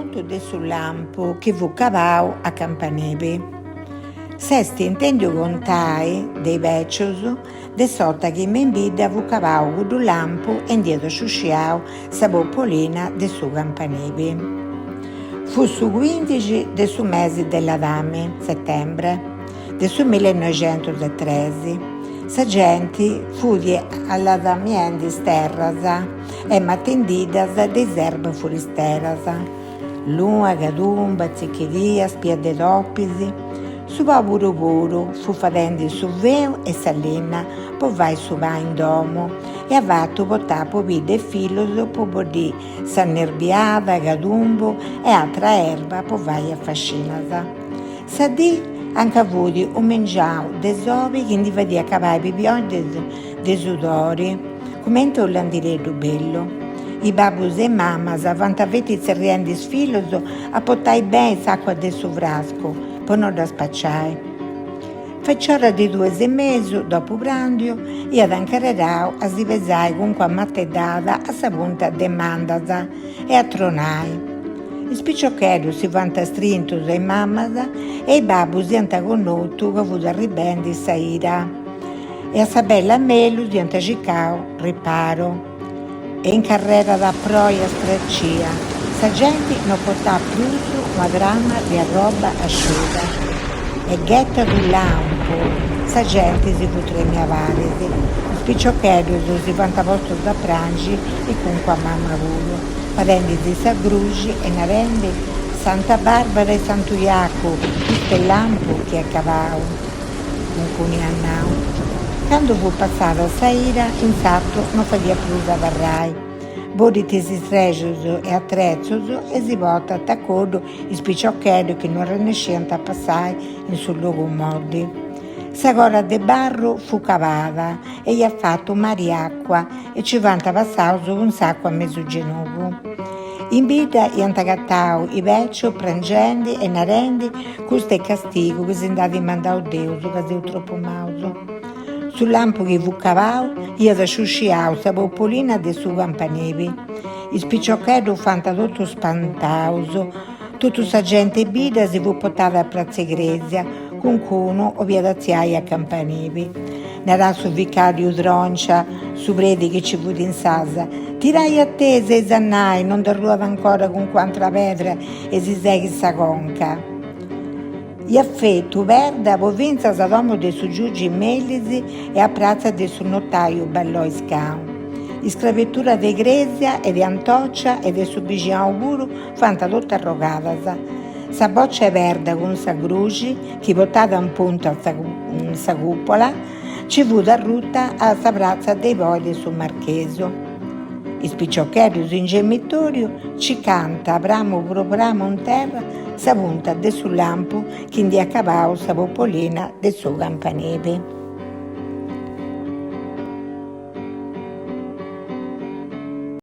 conto de su lampu chi fu cavau a Campanebi. S'est intendio contai dei vecios de sorta chi in bidda fu cavau cuddu lampu e ndiat sciusciau sa popolina de su Campanebi. Fu su 15 de su mese dell'Adami, settembre, de su 1913. Sa gente fudi all'adamiendis terras e mattendidas de serba furisteras. Luna, gadumba, ziccheria, spia de doppisi. Su puru puru fu fadendi su veu e salina po vai su va in domo e avattu portà po de filos po bodì s'annerbiada, gadumbo e altra erba po vai a fascinas. Sa dì anche avudi un mengiau de sovi chi ndi fadia cavai pipioni de sudori, comente un landireddu bello. I babus e mamas vantavetti zerriendis filos a portai ben s'acqua de su frasco, po non da spacciare. Fecciora di 2 e mezzo, dopo prandio, iat ancarerau a si pesare con qua matteddada a sa punta de mandas e a tronai. I spiccioccheddus si fant strintus e mamas e i babus diant connottu ca fut arribendi sa ira. E a sa bella melus diant cicau riparo. E in carrera da proia straccia, sa gente non portà più una gramma di roba asciuga. E ghetta du lampo, sa gente si fu tremiavarisi. I spiccioccheddus si fant posto da prangi e cunque a mamma puru. Parenti di sa grugi e narendi Santa Barbara e Santu Iacu, questo è lampo che è cavau, un cuni annau. Quando fu passata sa ira, in satto non fadia più da varrai. Boditi si streggios e attrezzos e si porta attaccodo i spicciocchetti che non rinesciant a passare in sul luogo modi. Sa gora de barro fu cavata e gli ha fatto mariacqua e ci vanta passato un sacco a mezzo genovo. In vita gli hanno gattau i vecchi, prangenti e narendi, questo è castigo che si andava mandato Dio, che si è troppo mauso. Sul lampo che fu cavau, gli ha sciusciau sa popolina de su Campanebi. I spicciocchetti fanta tutto spantauso, tutta sa gente bida si fu portata a Piazza Egresia, con cuno o via da ziai a Campanebi. Narà su vicario Droncia, su preti che ci fu in sasa. Tirai a te se zannai, non derruava ancora con quanta pedra e si segui sa conca. Gli affetto verda povinza sa domo de su giugi Mellisi e a piazza de su notaio ballò iscau. In sclavettura de Gresia e de Antoccia e de su Bigiano puru fanta tutta arrogadas. Sa boccia verda con sa gruci, chi portava un punto a sa cupola, ci fu da rutta a sa piazza dei poi de su Marcheso. I spicciocchetti in gemitorio ci canta bramo bramo in terra sa punta de su lampo che indi accavau sa popolina de su Campanebi.